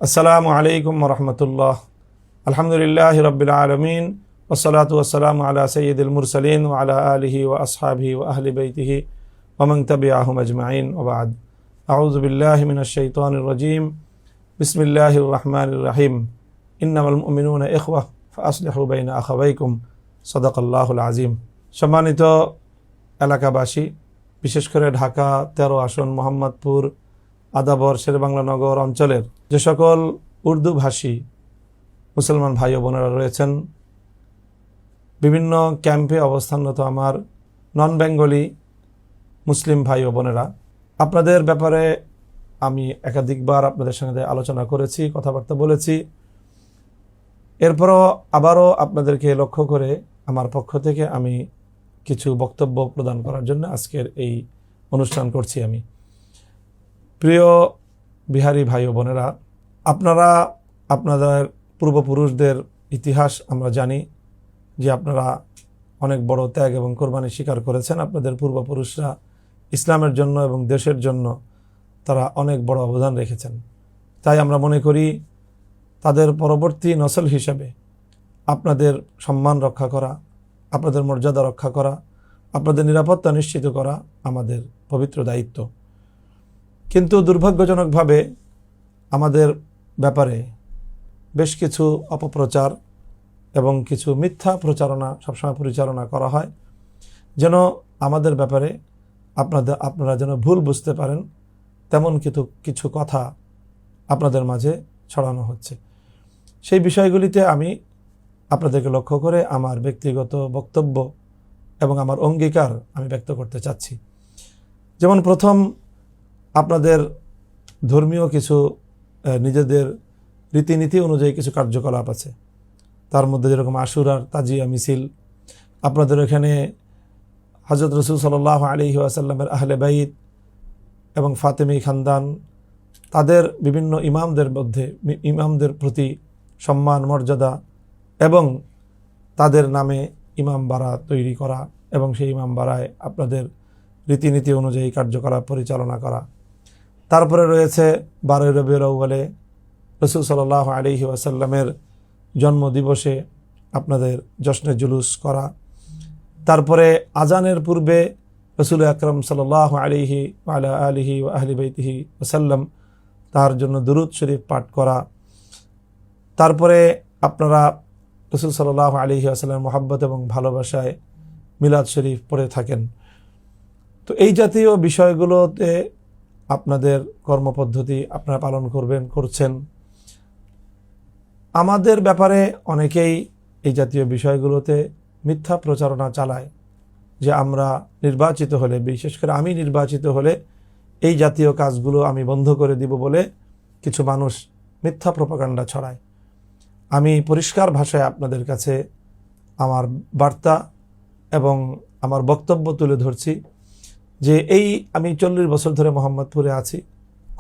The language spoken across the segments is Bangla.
আসসালামু আলাইকুম রহমতুল্লাহ। আলহামদুলিল্লাহ রব্বিল আলমিন ওসলাতু ওয়াসসালামু আলা সৈয়দুল মুরসালিন ওয়া আলা আলিহি ওয়া আসহাবিহি ওয়া আহলি বাইতিহি ওয়া মান তাবিআহুম আজমাইন ওয়া বা'দ। আউযু বিল্লাহি মিনাশ শাইতানির রাজীম। বিসমিল্লাহির রহমানির রহিম। ইন্নামাল মুমিনুনা ইখওয়া ফাআসলিহু বাইনা আখাওয়াইকুম। সাদাকাল্লাহুল আযীম। সম্মানিত এলাকাবাসী, বিশেষ করে ঢাকা 13 আসন মোহাম্মদপুর আদাবর শেরেবাংলা নগর অঞ্চলের যে সকল উর্দু ভাষী মুসলমান ভাই ও বোনেরা রয়েছেন, বিভিন্ন ক্যাম্পে অবস্থানরত আমার নন বেঙ্গলি মুসলিম ভাই ও বোনেরা, আপনাদের ব্যাপারে আমি একাধিকবার আপনাদের সঙ্গে আলোচনা করেছি, কথাবার্তা বলেছি। এরপরও আবারও আপনাদেরকে লক্ষ্য করে আমার পক্ষ থেকে আমি কিছু বক্তব্য প্রদান করার জন্য আজকের এই অনুষ্ঠান করছি। আমি প্রিয় বিহারি ভাই ও বোনেরা, আপনারা আপনাদের পূর্বপুরুষদের ইতিহাস আমরা জানি যে আপনারা অনেক বড় ত্যাগ এবং কোরবানি স্বীকার করেছেন। আপনাদের পূর্বপুরুষরা ইসলামের জন্য এবং দেশের জন্য তারা অনেক বড় অবদান রেখেছেন। তাই আমরা মনে করি তাদের পরবর্তী নসল হিসেবে আপনাদের সম্মান রক্ষা করা, আপনাদের মর্যাদা রক্ষা করা, আপনাদের নিরাপত্তা নিশ্চিত করা আমাদের পবিত্র দায়িত্ব। কিন্তু দুর্ভাগ্যজনকভাবে আমাদের ব্যাপারে বেশ কিছু অপপ্রচার এবং কিছু মিথ্যা প্রচারণা সবসময় পরিচালনা করা হয়, যেন আমাদের ব্যাপারে আপনারা যেন ভুল বুঝতে পারেন তেমন কিছু কথা আপনাদের মাঝে ছড়ানো হচ্ছে। সেই বিষয়গুলিতে আমি আপনাদেরকে লক্ষ্য করে আমার ব্যক্তিগত বক্তব্য এবং আমার অঙ্গীকার আমি ব্যক্ত করতে চাচ্ছি। যেমন প্রথম, আপনাদের ধর্মীয় কিছু নিজেদের রীতিনীতি অনুযায়ী কিছু কার্যকলাপ আছে। তার মধ্যে যেরকম আশুরার তাজিয়া মিছিল, আপনাদের এখানে হযরত রাসূল সাল্লাল্লাহু আলাইহি ওয়াসাল্লামের আহলে বাইত এবং ফাতেমি খানদান, তাদের বিভিন্ন ইমামদের প্রতি সম্মান মর্যাদা এবং তাদের নামে ইমাম বাড়া তৈরি করা এবং সেই ইমাম বাড়ায় আপনাদের রীতিনীতি অনুযায়ী কার্যকলাপ পরিচালনা করা। তারপরে রয়েছে 12 রবিউল আউয়ালে রাসূল সাল্লাল্লাহু আলাইহি ওয়াসাল্লামের জন্মদিবসে আপনাদের জশ্নে জুলুস করা। তারপরে আজানের পূর্বে রাসূল আকরাম সাল্লাল্লাহু আলাইহি ওয়া আলা আলিহি ওয়া আহলি বাইতিহি ওয়াসাল্লাম তার জন্য দুরূদ শরীফ পাঠ করা। তারপরে আপনারা রাসূল সাল্লাল্লাহু আলাইহি ওয়াসাল্লামের মহব্বত এবং ভালোবাসায় মিলাদ শরীফ পড়ে থাকেন। তো এই জাতীয় বিষয়গুলোতে আপনাদের কর্মপদ্ধতি আপনারা পালন করছেন। আমাদের ব্যাপারে অনেকেই এই জাতীয় বিষয়গুলোতে মিথ্যা প্রচারণা চালায় যে আমরা নির্বাচিত হলে, বিশেষ করে আমি নির্বাচিত হলে এই জাতীয় কাজগুলো আমি বন্ধ করে দিব বলে কিছু মানুষ মিথ্যা প্রপাগান্ডা ছড়ায়। আমি পরিষ্কার ভাষায় আপনাদের কাছে আমার বার্তা এবং আমার বক্তব্য তুলে ধরছি যে আমি 40 বছর ধরে মোহাম্মদপুরে আছি,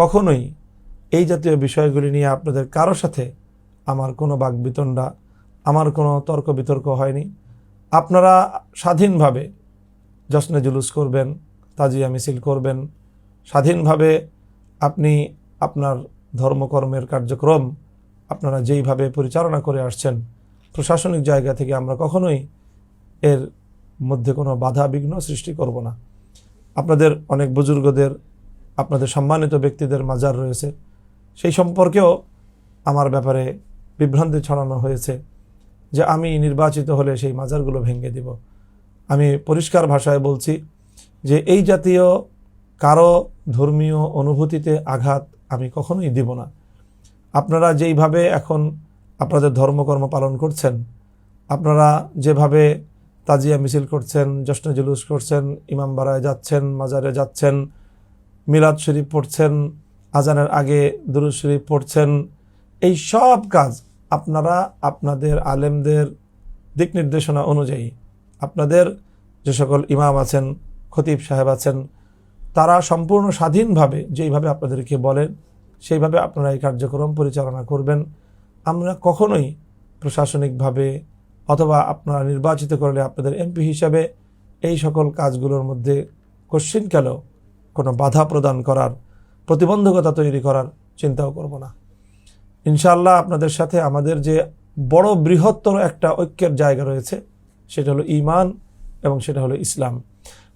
কখনোই এই জাতীয় বিষয়গুলি নিয়ে আপনাদের কারো সাথে আমার কোনো বাকবিতণ্ডা, আমার কোনো তর্ক বিতর্ক হয়নি। আপনারা স্বাধীনভাবে জশ্নে জুলুস করবেন, তাজিয়া মিছিল করবেন, স্বাধীনভাবে আপনি আপনার ধর্মকর্মের কার্যক্রম আপনারা যেইভাবে পরিচালনা করে আসছেন, প্রশাসনিক জায়গা থেকে আমরা কখনোই এর মধ্যে কোনো বাধা বিঘ্ন সৃষ্টি করব না। আপনাদের অনেক বুজুর্গদের, আপনাদের সম্মানিত ব্যক্তিদের মাজার রয়েছে, সেই সম্পর্কেও আমার ব্যাপারে বিভ্রান্তি ছড়ানো হয়েছে যে আমি নির্বাচিত হলে সেই মাজারগুলো ভেঙে দিব। আমি পরিষ্কার ভাষায় বলছি যে এই জাতীয় কারো ধর্মীয় অনুভূতিতে আঘাত আমি কখনোই দিব না। আপনারা যেইভাবে এখন আপনাদের ধর্মকর্ম পালন করছেন, আপনারা যেভাবে তাজিয়া মিছিল করছেন, জশ্নে জুলুস করছেন, ইমাম বাড়ায় যাচ্ছেন, মাজারে যাচ্ছেন, মিলাদ শরীফ পড়ছেন, আজানের আগে দুরূদ শরীফ পড়ছেন, এই সব কাজ আপনারা আপনাদের আলেমদের দিক নির্দেশনা অনুযায়ী, আপনাদের যে সকল ইমাম আছেন, খতিব সাহেব আছেন, তারা সম্পূর্ণ স্বাধীনভাবে যেইভাবে আপনাদেরকে বলেন সেইভাবে আপনারা এই কার্যক্রম পরিচালনা করবেন। আমরা কখনোই প্রশাসনিকভাবে অথবা আপনারা নির্বাচিত করলে আপনাদের এমপি হিসাবে এই সকল কাজগুলোর মধ্যে কোশ্চিনকালেও কোনো বাধা প্রদান করার, প্রতিবন্ধকতা তৈরি করার চিন্তাও করব না। ইনশাআল্লাহ আপনাদের সাথে আমাদের যে বড় বৃহত্তর একটা ঐক্যের জায়গা রয়েছে, সেটা হলো ঈমান এবং সেটা হলো ইসলাম।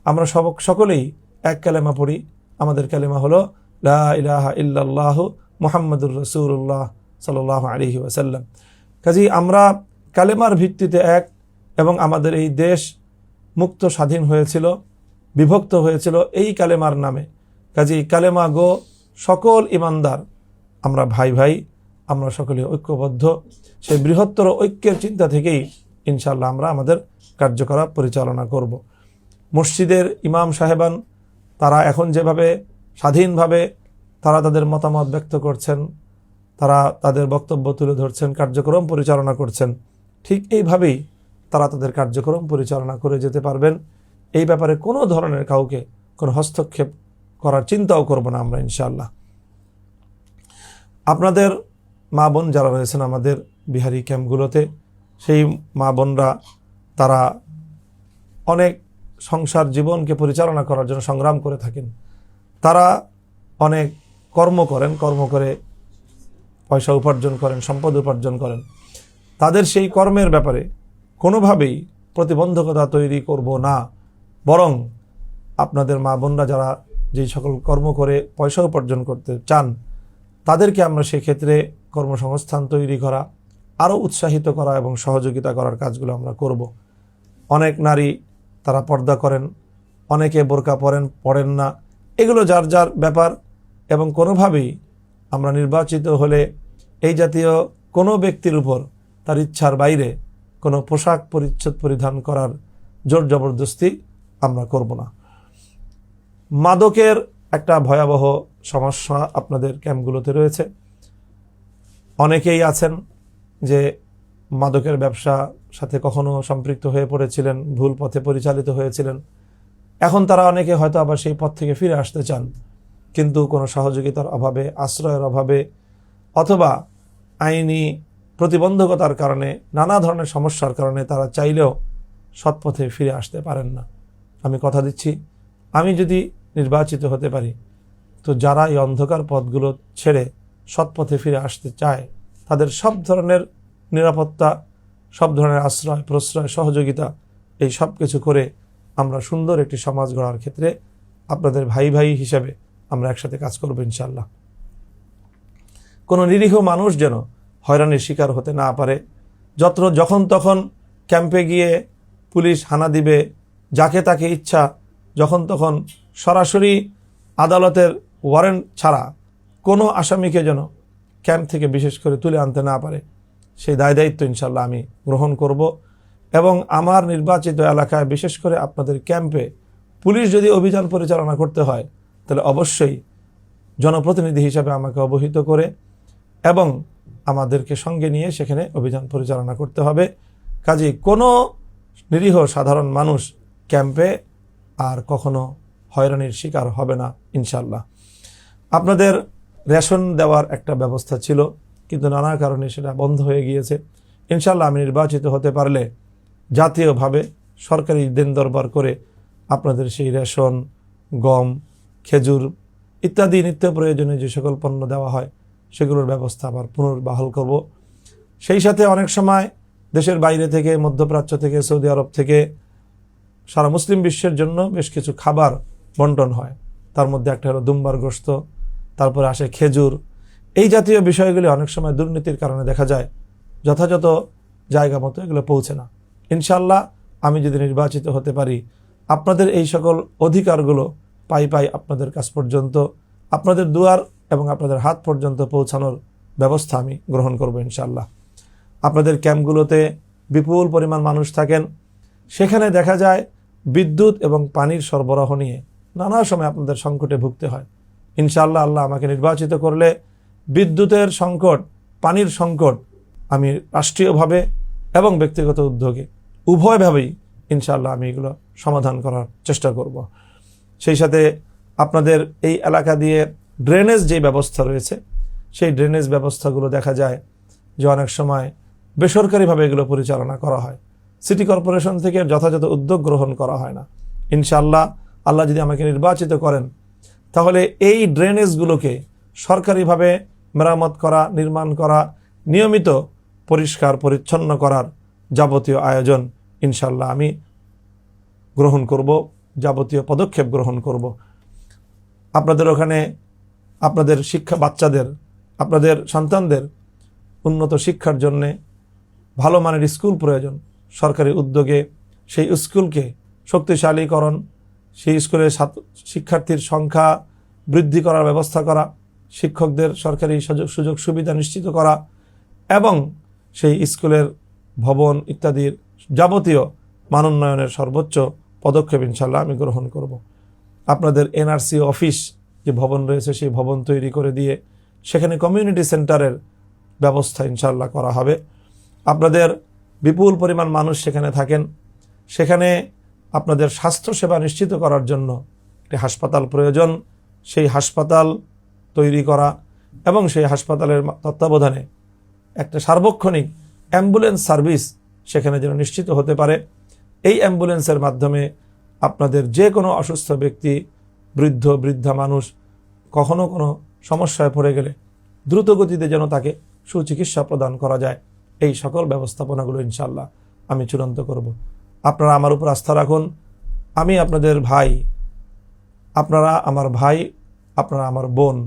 আমরা সকলেই এক কালেমা পড়ি। আমাদের কালেমা হলো লা ইলাহা ইল্লাল্লাহু মুহাম্মাদুর রাসূলুল্লাহ সাল্লাল্লাহু আলাইহি ওয়াসাল্লাম। কাজেই আমরা কালেমার ভিত্তিতে এক, এবং আমাদের এই দেশ মুক্ত স্বাধীন হয়েছিল, বিভক্ত হয়েছিল এই কালেমার নামে। কাজেই কালেমা গো সকল ইমানদার, আমরা ভাই ভাই, আমরা সকলে ঐক্যবদ্ধ। সেই বৃহত্তর ঐক্যের চিন্তা থেকেই ইনশাআল্লাহ আমরা আমাদের কার্যকলাপ পরিচালনা করব। মসজিদের ইমাম সাহেবান তারা এখন যেভাবে স্বাধীনভাবে তারা তাদের মতামত ব্যক্ত করছেন, তারা তাদের বক্তব্য তুলে ধরছেন, কার্যক্রম পরিচালনা করছেন, ঠিক এইভাবেই তারা তাদের কার্যক্রম পরিচালনা করে যেতে পারবেন। এই ব্যাপারে কোনো ধরনের কাউকে কোনো হস্তক্ষেপ করার চিন্তাও করব না আমরা ইনশাআল্লাহ। আপনাদের মা বোন যারা রয়েছেন আমাদের বিহারি ক্যাম্পগুলোতে, সেই মা বোনরা তারা অনেক সংসার জীবনকে পরিচালনা করার জন্য সংগ্রাম করে থাকেন। তারা অনেক কর্ম করেন, কর্ম করে পয়সা উপার্জন করেন, সম্পদ উপার্জন করেন। তাদের সেই কর্মের ব্যাপারে কোনোভাবেই প্রতিবন্ধকতা তৈরি করব না, বরং আপনাদের মা বোনরা যারা যেই সকল কর্ম করে পয়সা উপার্জন করতে চান, তাদেরকে আমরা সেক্ষেত্রে কর্মসংস্থান তৈরি করা, আরও উৎসাহিত করা এবং সহযোগিতা করার কাজগুলো আমরা করব। অনেক নারী তারা পর্দা করেন, অনেকে বোরকা পরেন না, এগুলো যার যার ব্যাপার। এবং কোনোভাবেই আমরা নির্বাচিত হলে এই জাতীয় কোনো ব্যক্তির উপর তার ইচ্ছার বাইরে কোনো পোশাক পরিচ্ছদ পরিধান করার জোর জবরদস্তি আমরা করব না। মাদকের একটা ভয়াবহ সমস্যা আপনাদের ক্যাম্পগুলোতে রয়েছে। অনেকেই আছেন যে মাদকের ব্যবসা সাথে কখনো সম্পৃক্ত হয়ে পড়েছিলেন, ভুল পথে পরিচালিত হয়েছিলেন। এখন তারা অনেকে হয়তো আবার সেই পথ থেকে ফিরে আসতে চান, কিন্তু কোনো সহযোগিতার অভাবে, আশ্রয়ের অভাবে, অথবা আইনি প্রতিবন্ধকতার কারণে, নানা ধরনের সমস্যার কারণে তারা চাইলেও সৎপথে ফিরে আসতে পারেন না। আমি কথা দিচ্ছি, আমি যদি নির্বাচিত হতে পারি, তো যারা এই অন্ধকার পথগুলো ছেড়ে সৎপথে ফিরে আসতে চায়, তাদের সব ধরনের নিরাপত্তা, সব ধরনের আশ্রয় প্রশ্রয়, সহযোগিতা, এই সব কিছু করে আমরা সুন্দর একটি সমাজ গড়ার ক্ষেত্রে আপনাদের ভাই ভাই হিসেবে আমরা একসাথে কাজ করব ইনশাআল্লাহ। কোনো নিরীহ মানুষ যেন হয়রানির শিকার হতে না পারে। যখন তখন ক্যাম্পে গিয়ে পুলিশ হানা দিবে, যাকে তাকে ইচ্ছা যখন তখন সরাসরি আদালতের ওয়ারেন্ট ছাড়া কোনো আসামিকে যেন ক্যাম্প থেকে বিশেষ করে তুলে আনতে না পারে, সেই দায়িত্ব ইনশাআল্লাহ আমি গ্রহণ করব। এবং আমার নির্বাচিত এলাকায় বিশেষ করে আপনাদের ক্যাম্পে পুলিশ যদি অভিযান পরিচালনা করতে হয়, তাহলে অবশ্যই জনপ্রতিনিধি হিসাবে আমাকে অবহিত করে এবং আমাদেরকে সঙ্গে নিয়ে সেখানে অভিযান পরিচালনা করতে হবে। কাজেই কোনো নিরীহ সাধারণ মানুষ ক্যাম্পে আর কখনো হয়রানির শিকার হবে না ইনশাআল্লাহ। আপনাদের রেশন দেওয়ার একটা ব্যবস্থা ছিল, কিন্তু নানা কারণে সেটা বন্ধ হয়ে গিয়েছে। ইনশাআল্লাহ আমি নির্বাচিত হতে পারলে জাতীয়ভাবে সরকারি দেন দরবার করে আপনাদের সেই রেশন, গম, খেজুর ইত্যাদি নিত্য প্রয়োজনীয় যে সকল পণ্য দেওয়া হয় সেগুলোর ব্যবস্থা আবার পুনর্বহাল করব। সেই সাথে অনেক সময় দেশের বাইরে থেকে, মধ্যপ্রাচ্য থেকে, সৌদি আরব থেকে সারা মুসলিম বিশ্বের জন্য বেশ কিছু খাবার বন্টন হয়। তার মধ্যে একটা হলো দুম্বার গোশত, তারপরে আসে খেজুর। এই জাতীয় বিষয়গুলি অনেক সময় দুর্নীতির কারণে দেখা যায় যথাযথ জায়গা মতো এগুলো পৌঁছে না। ইনশাআল্লাহ আমি যদি নির্বাচিত হতে পারি, আপনাদের এই সকল অধিকারগুলো পাই আপনাদের কাছ পর্যন্ত, আপনাদের দুয়ার এবং আপনাদের হাত পর্যন্ত পৌঁছানোর ব্যবস্থা আমি গ্রহণ করব ইনশাআল্লাহ। আপনাদের ক্যাম্পগুলোতে বিপুল পরিমাণ মানুষ থাকেন, সেখানে দেখা যায় বিদ্যুৎ এবং পানির সরবরাহ নিয়ে নানা সময় আপনাদের সংকটে ভুগতে হয়। ইনশাআল্লাহ আল্লাহ আমাকে নির্বাচিত করলে বিদ্যুতের সংকট, পানির সংকট আমি রাষ্ট্রীয়ভাবে এবং ব্যক্তিগত উদ্যোগে উভয়ভাবেই ইনশাআল্লাহ আমি এগুলো সমাধান করার চেষ্টা করব। সেই সাথে আপনাদের এই এলাকা দিয়ে ড্রেনেজ যে ব্যবস্থা রয়েছে, সেই ড্রেনেজ ব্যবস্থাগুলো দেখা যায় যে অনেক সময় বেসরকারিভাবে এগুলো পরিচালনা করা হয়, সিটি কর্পোরেশন থেকে যথাযথ উদ্যোগ গ্রহণ করা হয় না। ইনশাআল্লাহ আল্লাহ যদি আমাকে নির্বাচিত করেন, তাহলে এই ড্রেনেজগুলোকে সরকারিভাবে মেরামত করা, নির্মাণ করা, নিয়মিত পরিষ্কার পরিচ্ছন্ন করার যাবতীয় আয়োজন ইনশাল্লাহ আমি গ্রহণ করব, যাবতীয় পদক্ষেপ গ্রহণ করব। আপনাদের ওখানে আপনাদের বাচ্চাদের, আপনাদের সন্তানদের উন্নত শিক্ষার জন্যে ভালো মানের স্কুল প্রয়োজন। সরকারি উদ্যোগে সেই স্কুলকে শক্তিশালীকরণ, সেই স্কুলের শিক্ষার্থীর সংখ্যা বৃদ্ধি করার ব্যবস্থা করা, শিক্ষকদের সরকারি সুযোগ সুবিধা নিশ্চিত করা এবং সেই স্কুলের ভবন ইত্যাদির যাবতীয় মানোন্নয়নের সর্বোচ্চ পদক্ষেপ ইনশাল্লাহ আমি গ্রহণ করব। আপনাদের এনআরসি অফিস যে ভবন রয়েছে সেই ভবন তৈরি করে দিয়ে সেখানে কমিউনিটি সেন্টারের ব্যবস্থা ইনশাল্লাহ করা হবে। আপনাদের বিপুল পরিমাণ মানুষ সেখানে থাকেন, সেখানে আপনাদের স্বাস্থ্যসেবা নিশ্চিত করার জন্য একটি হাসপাতাল প্রয়োজন। সেই হাসপাতাল তৈরি করা এবং সেই হাসপাতালের তত্ত্বাবধানে একটা সার্বক্ষণিক অ্যাম্বুলেন্স সার্ভিস সেখানে যেন নিশ্চিত হতে পারে। এই অ্যাম্বুলেন্সের মাধ্যমে আপনাদের যে কোনো অসুস্থ ব্যক্তি, বৃদ্ধা মানুষ কখনো কোনো সমস্যায় পড়ে গেলে দ্রুত গতিতে যেন তাকে সুচিকিৎসা প্রদান করা যায়, এই সকল ব্যবস্থাপনাগুলো ইনশাল্লাহ আমি চূড়ান্ত করব। আপনারা আমার উপর আস্থা রাখুন। আমি আপনাদের ভাই, আপনারা আমার ভাই, আপনারা আমার বোন।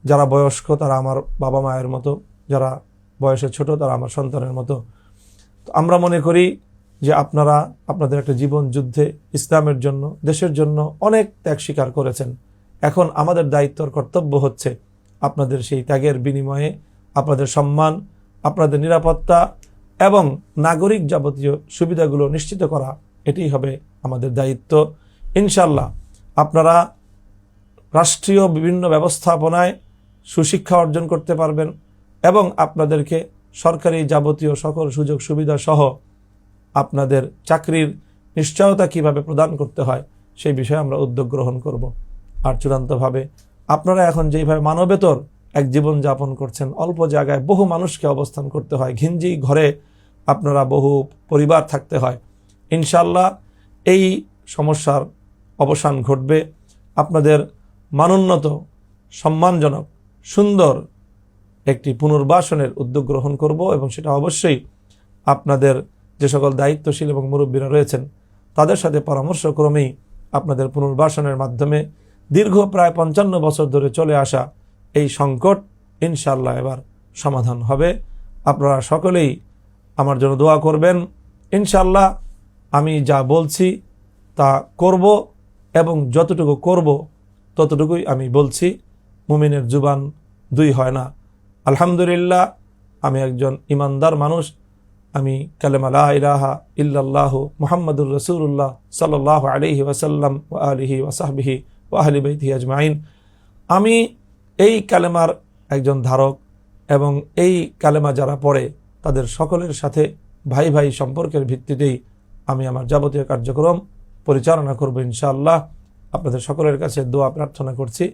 যারা বয়স্ক তারা আমার বাবা মায়ের মতো, যারা বয়সে ছোট তারা আমার সন্তানের মতো। তো আমরা মনে করি যে আপনারা আপনাদের একটা জীবন যুদ্ধে ইসলামের জন্য, দেশের জন্য অনেক ত্যাগ স্বীকার করেছেন। এখন আমাদের দায়িত্বর কর্তব্য হচ্ছে আপনাদের সেই ত্যাগের বিনিময়ে আপনাদের সম্মান, আপনাদের নিরাপত্তা এবং নাগরিক যাবতীয় সুবিধাগুলো নিশ্চিত করা, এটাই হবে আমাদের দায়িত্ব। ইনশাল্লাহ আপনারা রাষ্ট্রীয় বিভিন্ন ব্যবস্থাপনায় সুশিক্ষা অর্জন করতে পারবেন এবং আপনাদেরকে সরকারি যাবতীয় সকল সুযোগ সুবিধা সহ আপনাদের চাকরির নিশ্চয়তা কিভাবে প্রদান করতে হয় সেই বিষয়ে আমরা উদ্যোগ গ্রহণ করব। আর চূড়ান্তভাবে আপনারা এখন যেইভাবে মানবেতর এক জীবন যাপন করছেন, অল্প জায়গায় বহু মানুষকে অবস্থান করতে হয়, ঘিঞ্জি ঘরে আপনারা বহু পরিবার থাকতে হয়, ইনশাল্লাহ এই সমস্যার অবসান ঘটবে। আপনাদের মানোন্নত, সম্মানজনক, সুন্দর একটি পুনর্বাসনের উদ্যোগ গ্রহণ করব এবং সেটা অবশ্যই আপনাদের যে সকল দায়িত্বশীল এবং মুরব্বীরা রয়েছেন তাদের সাথে পরামর্শক্রমেই আপনাদের পুনর্বাসনের মাধ্যমে দীর্ঘ প্রায় 55 বছর ধরে চলে আসা এই সংকট ইনশাল্লাহ এবার সমাধান হবে। আপনারা সকলেই আমার জন্য দোয়া করবেন। ইনশাল্লাহ আমি যা বলছি তা করব এবং যতটুকু করব ততটুকুই আমি বলছি। মুমিনের জুবান দুই হয় না। আলহামদুলিল্লাহ আমি একজন ইমানদার মানুষ। আমি কালেমা লা ইলাহা ইল্লাল্লাহু মুহাম্মাদুর রাসূলুল্লাহ সাল্লাল্লাহু আলাইহি ওয়াসাল্লাম ওয়া আলিহি ওয়া সাহবিহি ওয়া আহলি বাইতিহি আজমাইন। আমি এই কালেমার একজন ধারক এবং এই কালেমা যারা পড়ে তাদের সকলের সাথে ভাই ভাই সম্পর্কের ভিত্তিতেই আমি আমার যাবতীয় কার্যক্রম পরিচালনা করব ইনশাআল্লাহ। আপনাদের সকলের কাছে দোয়া প্রার্থনা করছি।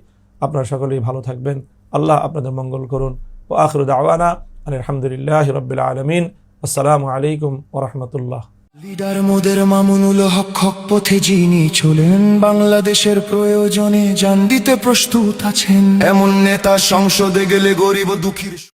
আপনারা সকলেই ভালো থাকবেন। আল্লাহ আপনাদের মঙ্গল করুন। ওয়া আখিরু দাওয়ানা আলহামদুলিল্লাহি রাব্বিল আলামিন। আসসালামু আলাইকুম ওয়া রাহমাতুল্লাহ। লিডার মোদের মামুনুল হক হক পথে যিনি চলেন, বাংলাদেশের প্রয়োজনে জান দিতে প্রস্তুত আছেন। এমন নেতা সংসদে গেলে গরিব দুঃখীর